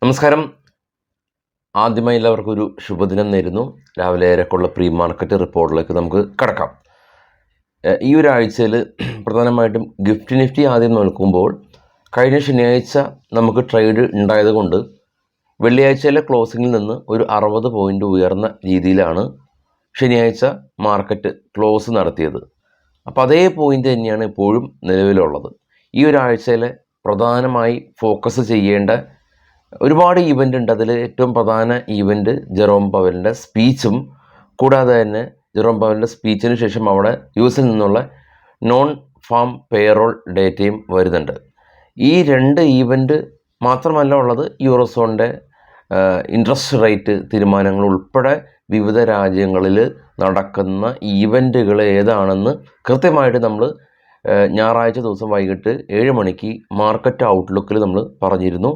നമസ്കാരം. ആദ്യമായി എല്ലാവർക്കും ഒരു ശുഭദിനം നേരുന്നു. രാവിലെ ഏറെക്കുള്ള പ്രീ മാർക്കറ്റ് റിപ്പോർട്ടിലേക്ക് നമുക്ക് കടക്കാം. ഈ ഒരാഴ്ചയിൽ പ്രധാനമായിട്ടും ഗിഫ്റ്റ് നിഫ്റ്റി ആദ്യം നോക്കുമ്പോൾ കഴിഞ്ഞ ശനിയാഴ്ച നമുക്ക് ട്രേഡ് ഉണ്ടായതുകൊണ്ട് വെള്ളിയാഴ്ചയിലെ ക്ലോസിങ്ങിൽ നിന്ന് ഒരു 60 പോയിൻ്റ് ഉയർന്ന രീതിയിലാണ് ശനിയാഴ്ച മാർക്കറ്റ് ക്ലോസ് നടത്തിയത്. അപ്പോൾ അതേ പോയിൻ്റ് തന്നെയാണ് ഇപ്പോഴും നിലവിലുള്ളത്. ഈ ഒരാഴ്ചയിലെ പ്രധാനമായി ഫോക്കസ് ചെയ്യേണ്ട ഒരുപാട് ഈവൻ്റ് ഉണ്ട്. അതിൽ ഏറ്റവും പ്രധാന ഈവൻ്റ് ജെറോം പവലിൻ്റെ സ്പീച്ചും, കൂടാതെ തന്നെ ജെറോം പവലിൻ്റെ സ്പീച്ചിന് ശേഷം അവിടെ യു.എസിൽ നിന്നുള്ള നോൺ ഫാം പേറോൾ ഡേറ്റയും വരുന്നുണ്ട്. ഈ രണ്ട് ഈവൻ്റ് മാത്രമല്ല ഉള്ളത്, യൂറോസോണിൻ്റെ ഇൻട്രസ്റ്റ് റേറ്റ് തീരുമാനങ്ങൾ ഉൾപ്പെടെ വിവിധ രാജ്യങ്ങളിൽ നടക്കുന്ന ഈവൻ്റുകൾ ഏതാണെന്ന് കൃത്യമായിട്ട് നമ്മൾ ഞായറാഴ്ച ദിവസം വൈകിട്ട് 7 മണിക്ക് മാർക്കറ്റ് ഔട്ട്ലുക്കിൽ നമ്മൾ പറഞ്ഞിരുന്നു.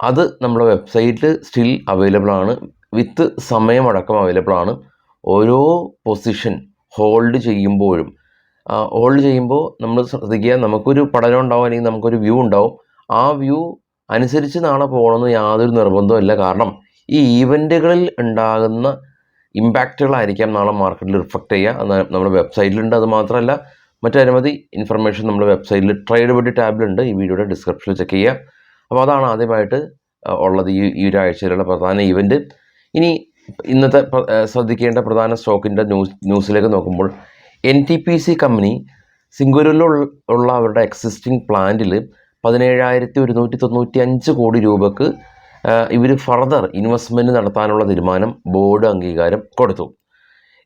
അത് നമ്മുടെ വെബ്സൈറ്റിൽ സ്റ്റിൽ അവൈലബിൾ ആണ്, വിത്ത് സമയമടക്കം അവൈലബിൾ ആണ്. ഓരോ പൊസിഷൻ ഹോൾഡ് ചെയ്യുമ്പോൾ നമ്മൾ ശ്രദ്ധിക്കുക, നമുക്കൊരു പഠനം ഉണ്ടാവും, അല്ലെങ്കിൽ നമുക്കൊരു വ്യൂ ഉണ്ടാവും. ആ വ്യൂ അനുസരിച്ച് നാളെ പോകണമെന്ന് യാതൊരു നിർബന്ധമില്ല. കാരണം ഈ ഈവൻറ്റുകളിൽ ഉണ്ടാകുന്ന ഇമ്പാക്റ്റുകളായിരിക്കാം നാളെ മാർക്കറ്റിൽ റിഫ്ലക്റ്റ് ചെയ്യുക. അത് നമ്മുടെ വെബ്സൈറ്റിലുണ്ട്. അത് മാത്രമല്ല, മറ്റനവധി ഇൻഫർമേഷൻ നമ്മുടെ വെബ്സൈറ്റിൽ ട്രേഡ് ബഡി ടാബിലുണ്ട്. ഈ വീഡിയോയുടെ ഡിസ്ക്രിപ്ഷനിൽ ചെക്ക് ചെയ്യുക. അപ്പോൾ അതാണ് ആദ്യമായിട്ട് ഉള്ളത് ഈ ഒരാഴ്ചയിലുള്ള പ്രധാന ഈവൻറ്റ്. ഇനി ഇന്നത്തെ ശ്രദ്ധിക്കേണ്ട പ്രധാന സ്റ്റോക്കിൻ്റെ ന്യൂസിലേക്ക് നോക്കുമ്പോൾ, NTPC കമ്പനി സിംഗൂരിലുള്ള അവരുടെ എക്സിസ്റ്റിംഗ് പ്ലാന്റിൽ 17,195 കോടി രൂപക്ക് ഇവർ ഫർദർ ഇൻവെസ്റ്റ്മെൻറ്റ് നടത്താനുള്ള തീരുമാനം ബോർഡ് അംഗീകാരം കൊടുത്തു.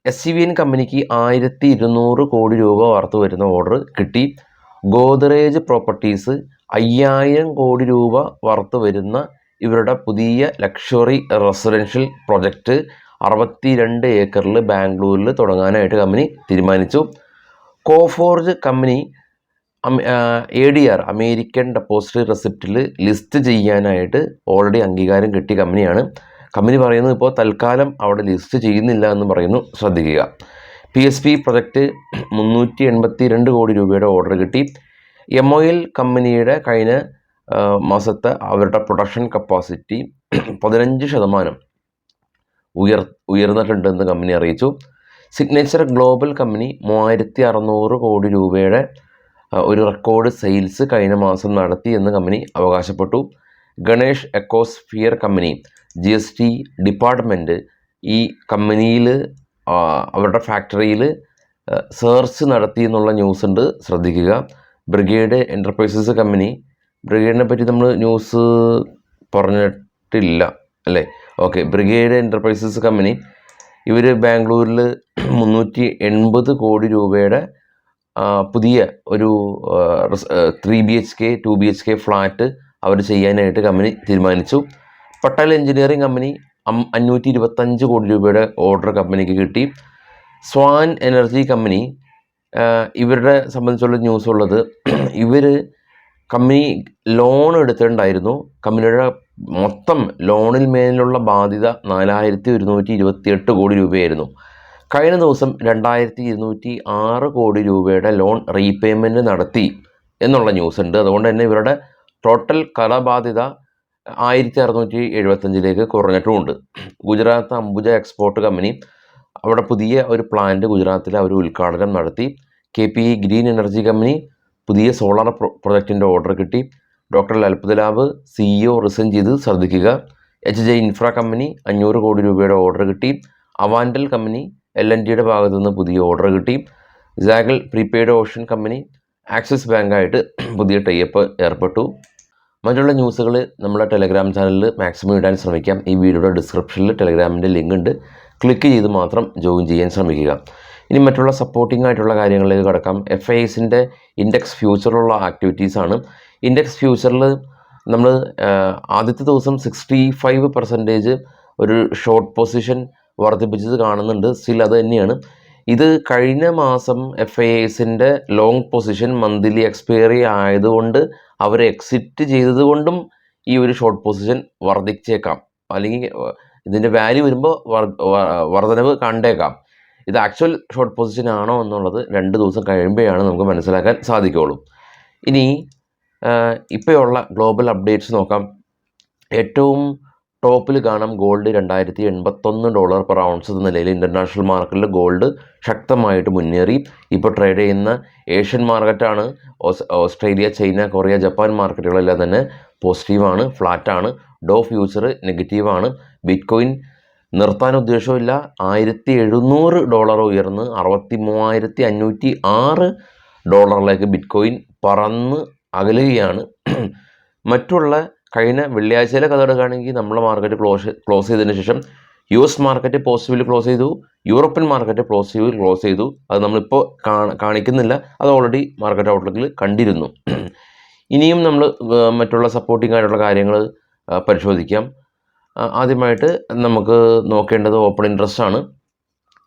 SCVN കമ്പനിക്ക് 1,200 കോടി രൂപ വർത്ത് വരുന്ന ഓർഡർ കിട്ടി. ഗോദ്രേജ് പ്രോപ്പർട്ടീസ് 5,000 കോടി രൂപ വർത്ത് വരുന്ന ഇവരുടെ പുതിയ ലക്ഷറി റെസിഡൻഷ്യൽ പ്രൊജക്റ്റ് 62 ഏക്കറിൽ ബാംഗ്ലൂരിൽ തുടങ്ങാനായിട്ട് കമ്പനി തീരുമാനിച്ചു. Coforge company ADR American depository റെസിപ്റ്റിൽ ലിസ്റ്റ് ചെയ്യാനായിട്ട് ഓൾറെഡി അംഗീകാരം കിട്ടിയ കമ്പനിയാണ്. കമ്പനി പറയുന്നത് ഇപ്പോൾ തൽക്കാലം അവിടെ ലിസ്റ്റ് ചെയ്യുന്നില്ല എന്ന് പറയുന്നു, ശ്രദ്ധിക്കുക. PSP പ്രൊജക്റ്റ് 382 കോടി രൂപയുടെ ഓർഡർ കിട്ടി. MOL കമ്പനിയുടെ കഴിഞ്ഞ മാസത്തെ അവരുടെ പ്രൊഡക്ഷൻ കപ്പാസിറ്റി 15% ഉയർന്നിട്ടുണ്ടെന്ന് കമ്പനി അറിയിച്ചു. സിഗ്നേച്ചർ ഗ്ലോബൽ കമ്പനി 3,600 കോടി രൂപയുടെ ഒരു റെക്കോർഡ് സെയിൽസ് കഴിഞ്ഞ മാസം നടത്തി എന്ന് കമ്പനി അവകാശപ്പെട്ടു. ഗണേഷ് എക്കോസ്ഫിയർ കമ്പനി GST ഡിപ്പാർട്ട്മെൻറ്റ് ഈ കമ്പനിയിൽ അവരുടെ ഫാക്ടറിയിൽ സെർച്ച് നടത്തി എന്നുള്ള ന്യൂസ് ഉണ്ട്, ശ്രദ്ധിക്കുക. ബ്രിഗേഡ് എൻ്റർപ്രൈസസ് കമ്പനി, ബ്രിഗേഡിനെ പറ്റി നമ്മൾ ന്യൂസ് പറഞ്ഞിട്ടില്ല അല്ലേ? ഓക്കെ. ബ്രിഗേഡ് എൻ്റർപ്രൈസസ് കമ്പനി ഇവർ ബാംഗ്ലൂരിൽ 380 കോടി രൂപയുടെ പുതിയ ഒരു 3 BHK 2 BHK ഫ്ലാറ്റ് അവർ ചെയ്യാനായിട്ട് കമ്പനി തീരുമാനിച്ചു. പട്ടേൽ എഞ്ചിനീയറിംഗ് കമ്പനി 525 കോടി രൂപയുടെ ഓർഡർ കമ്പനിക്ക് കിട്ടി. സ്വാൻ എനർജി കമ്പനി ഇവരുടെ സംബന്ധിച്ചുള്ള ന്യൂസ് ഉള്ളത്, കമ്പനി ലോൺ എടുത്തിട്ടുണ്ടായിരുന്നു. കമ്പനിയുടെ മൊത്തം ലോണിൽ മേലുള്ള ബാധ്യത 4,128 കോടി രൂപയായിരുന്നു. കഴിഞ്ഞ ദിവസം 2,206 കോടി രൂപയുടെ ലോൺ റീപേയ്മെൻറ്റ് നടത്തി എന്നുള്ള ന്യൂസ് ഉണ്ട്. അതുകൊണ്ട് തന്നെ ഇവരുടെ ടോട്ടൽ കടബാധ്യത 1,675 കുറഞ്ഞിട്ടുമുണ്ട്. ഗുജറാത്ത് അംബുജ എക്സ്പോർട്ട് കമ്പനി അവിടെ പുതിയ ഒരു പ്ലാന്റ് ഗുജറാത്തിൽ അവർ ഉദ്ഘാടനം നടത്തി. KPE ഗ്രീൻ എനർജി കമ്പനി പുതിയ സോളാർ പ്രൊജക്റ്റിൻ്റെ ഓർഡർ കിട്ടി. ഡോക്ടർ ലൽപത് ലാബ് CEO റിസൈൻ ചെയ്ത്, ശ്രദ്ധിക്കുക. HJ ഇൻഫ്ര കമ്പനി 500 കോടി രൂപയുടെ ഓർഡർ കിട്ടി. അവാൻഡൽ കമ്പനി LNTയുടെ ഭാഗത്തു നിന്ന് പുതിയ ഓർഡർ കിട്ടി. സാഗൽ പ്രീപെയ്ഡ് ഓഷൻ കമ്പനി ആക്സിസ് ബാങ്കായിട്ട് പുതിയ ടൈപ്പ് ഏർപ്പെട്ടു. മറ്റുള്ള ന്യൂസുകൾ നമ്മുടെ ടെലഗ്രാം ചാനലിൽ മാക്സിമം ഇടാൻ ശ്രമിക്കാം. ഈ വീഡിയോയുടെ ഡിസ്ക്രിപ്ഷനിൽ ടെലഗ്രാമിൻ്റെ ലിങ്ക് ഉണ്ട്, ക്ലിക്ക് ചെയ്ത് മാത്രം ജോയിൻ ചെയ്യാൻ ശ്രമിക്കുക. ഇനി മറ്റുള്ള സപ്പോർട്ടിംഗ് ആയിട്ടുള്ള കാര്യങ്ങളിലേക്ക് കടക്കാം. FISൻ്റെ ഇൻഡെക്സ് ഫ്യൂച്ചറിലുള്ള ആക്ടിവിറ്റീസാണ്. ഇൻഡെക്സ് ഫ്യൂച്ചറിൽ നമ്മൾ ആദ്യത്തെ ദിവസം 65% ഒരു ഷോർട്ട് പൊസിഷൻ വർദ്ധിപ്പിച്ചത് കാണുന്നുണ്ട്. സ്റ്റിൽ അത് തന്നെയാണ്. ഇത് കഴിഞ്ഞ മാസം FISൻ്റെ ലോങ് പൊസിഷൻ മന്ത്ലി എക്സ്പയറി ആയതുകൊണ്ട് അവർ എക്സിറ്റ് ചെയ്തത് കൊണ്ടും ഈ ഒരു ഷോർട്ട് പൊസിഷൻ വർദ്ധിച്ചേക്കാം, അല്ലെങ്കിൽ ഇതിൻ്റെ വാല്യൂ വരുമ്പോൾ വർധനവ് കണ്ടേക്കാം. ഇത് ആക്ച്വൽ ഷോർട്ട് പൊസിഷൻ ആണോ എന്നുള്ളത് 2 ദിവസം കഴിയുമ്പോഴാണ് നമുക്ക് മനസ്സിലാക്കാൻ സാധിക്കുകയുള്ളൂ. ഇനി ഇപ്പോഴുള്ള ഗ്ലോബൽ അപ്ഡേറ്റ്സ് നോക്കാം. ഏറ്റവും ടോപ്പിൽ കാണാം ഗോൾഡ് $2081 പെർ ഔൺസ് എന്ന നിലയിൽ ഇൻ്റർനാഷണൽ മാർക്കറ്റിൽ ഗോൾഡ് ശക്തമായിട്ട് മുന്നേറി. ഇപ്പോൾ ട്രേഡ് ചെയ്യുന്ന ഏഷ്യൻ മാർക്കറ്റാണ് ഓസ്ട്രേലിയ, ചൈന, കൊറിയ, ജപ്പാൻ മാർക്കറ്റുകളെല്ലാം തന്നെ പോസിറ്റീവാണ്, ഫ്ലാറ്റാണ്. ഡോ ഫ്യൂച്ചർ നെഗറ്റീവാണ്. ബിറ്റ്കോയിൻ നിർത്താൻ ഉദ്ദേശമില്ല. $1700 ഉയർന്ന് $63,506 ബിറ്റ്കോയിൻ പറന്ന് അകലുകയാണ്. മറ്റുള്ള കഴിഞ്ഞ വെള്ളിയാഴ്ചയിലെ കഥ എടുക്കുകയാണെങ്കിൽ നമ്മളെ മാർക്കറ്റ് ക്ലോസ് ചെയ്തതിന് ശേഷം US മാർക്കറ്റ് പോസിറ്റീവിൽ ക്ലോസ് ചെയ്തു, യൂറോപ്യൻ മാർക്കറ്റ് പോസിറ്റീവിൽ ക്ലോസ് ചെയ്തു. അത് നമ്മളിപ്പോൾ കാണിക്കുന്നില്ല, അത് ഓൾറെഡി മാർക്കറ്റ് ഔട്ട്ലുക്കിൽ കണ്ടിരുന്നു. ഇനിയും നമ്മൾ മറ്റുള്ള സപ്പോർട്ടിംഗ് ആയിട്ടുള്ള കാര്യങ്ങൾ പരിശോധിക്കാം. ആദ്യമായിട്ട് നമുക്ക് നോക്കേണ്ടത് ഓപ്പൺ ഇൻട്രസ്റ്റ് ആണ്.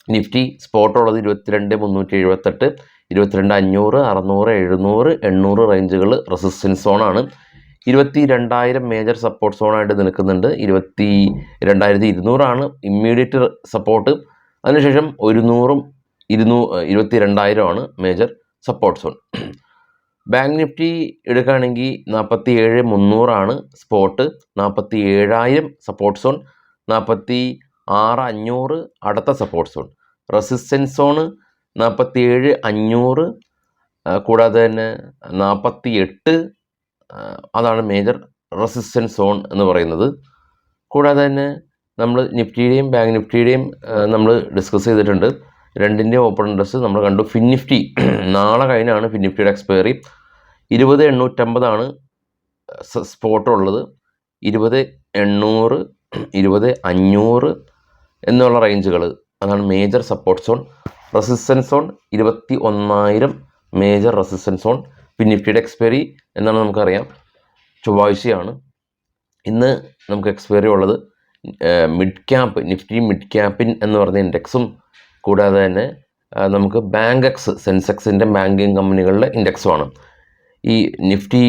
നിഫ്റ്റി സ്പോട്ട് ഉള്ളത് 22,378, 22,500, 600, 700, 800 റേഞ്ചുകൾ റെസിസ്റ്റൻസ് സോണാണ്. 22,000 മേജർ സപ്പോർട്ട് സോണായിട്ട് നിൽക്കുന്നുണ്ട്. 22,200 ഇമ്മീഡിയറ്റ് സപ്പോർട്ട്. അതിനുശേഷം 100ഉം 22,000 major support zone. Bank Nifty എടുക്കുകയാണെങ്കിൽ 47,300 സ്പോട്ട്, 47,000 സപ്പോർട്ട് സോൺ, 46,500 അടുത്ത സപ്പോർട്ട് സോൺ. റെസിസ്റ്റൻസ് സോണ് 47,500, കൂടാതെ തന്നെ 48 അതാണ് മേജർ റെസിസ്റ്റൻസ് സോൺ എന്ന് പറയുന്നത്. കൂടാതെ തന്നെ നമ്മൾ നിഫ്റ്റിയുടെയും ബാങ്ക് നിഫ്റ്റിയുടെയും നമ്മൾ ഡിസ്കസ് ചെയ്തിട്ടുണ്ട്. രണ്ടിൻ്റെയും ഓപ്പൺ ഇൻട്രസ്റ്റ് നമ്മൾ കണ്ടു. ഫിൻ നിഫ്റ്റി നാളെ കഴിഞ്ഞാണ് ഫിൻ നിഫ്റ്റിയുടെ എക്സ്പയറി. 20,850 സ്പോട്ട് ഉള്ളത്. 20,800, 20,500 എന്നുള്ള റേഞ്ചുകൾ അതാണ് major support zone. Resistance zone 21,000 major resistance zone. Fin നിഫ്റ്റിയുടെ എക്സ്പയറി എന്നാണ് നമുക്കറിയാം, ചൊവ്വാഴ്ചയാണ്. ഇന്ന് നമുക്ക് എക്സ്പയറി ഉള്ളത് മിഡ് ക്യാപ്പ്, നിഫ്റ്റി മിഡ് ക്യാപ്പിൻ എന്ന് പറഞ്ഞ ഇൻഡെക്സും, കൂടാതെ തന്നെ നമുക്ക് ബാങ്ക് എക്സ്, സെൻസെക്സിൻ്റെ ബാങ്കിങ് കമ്പനികളുടെ ഇൻഡെക്സുമാണ്. ഈ നിഫ്റ്റി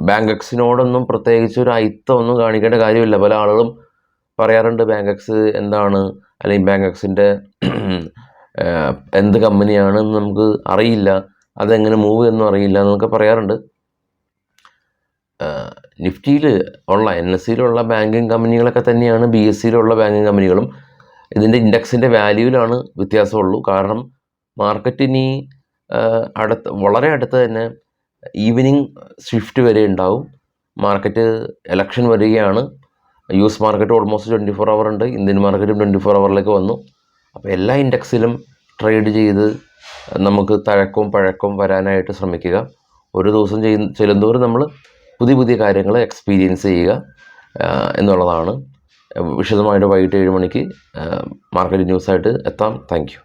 ബാങ്ക് എക്സിനോടൊന്നും പ്രത്യേകിച്ച് ഒരു അയിത്തമൊന്നും കാണിക്കേണ്ട കാര്യമില്ല. പല ആളുകളും പറയാറുണ്ട് ബാങ്ക് എക്സ് എന്താണ്, അല്ലെങ്കിൽ ബാങ്ക് എക്സിൻ്റെ എന്ത് കമ്പനിയാണെന്ന് നമുക്ക് അറിയില്ല, അതെങ്ങനെ മൂവ് എന്നും അറിയില്ല എന്നൊക്കെ പറയാറുണ്ട്. നിഫ്റ്റിയിൽ ഉള്ള NSEയിലുള്ള ബാങ്കിങ് കമ്പനികളൊക്കെ തന്നെയാണ് BSEയിലുള്ള ബാങ്കിങ് കമ്പനികളും. ഇതിൻ്റെ ഇൻഡെക്സിൻ്റെ വാല്യൂവിലാണ് വ്യത്യാസമുള്ളൂ. കാരണം മാർക്കറ്റിനി വളരെ അടുത്ത് തന്നെ ഈവനിങ് ഷിഫ്റ്റ് വരെ ഉണ്ടാവും. മാർക്കറ്റ് ഇലക്ഷൻ വരികയാണ്. US മാർക്കറ്റ് ഓൾമോസ്റ്റ് 24 hour ഉണ്ട്, ഇന്ത്യൻ മാർക്കറ്റും 24 hourലേക്ക് വന്നു. അപ്പോൾ എല്ലാ ഇൻഡെക്സിലും ട്രേഡ് ചെയ്ത് നമുക്ക് തഴക്കവും പഴക്കവും വരാനായിട്ട് ശ്രമിക്കുക. ഒരു ദിവസം ചെല്ലുന്തോറും നമ്മൾ പുതിയ കാര്യങ്ങൾ എക്സ്പീരിയൻസ് ചെയ്യുക എന്നുള്ളതാണ്. വിശദമായിട്ട് വൈകിട്ട് 7 മണിക്ക് മാർക്കറ്റ് ന്യൂസായിട്ട് എത്താം. Thank you.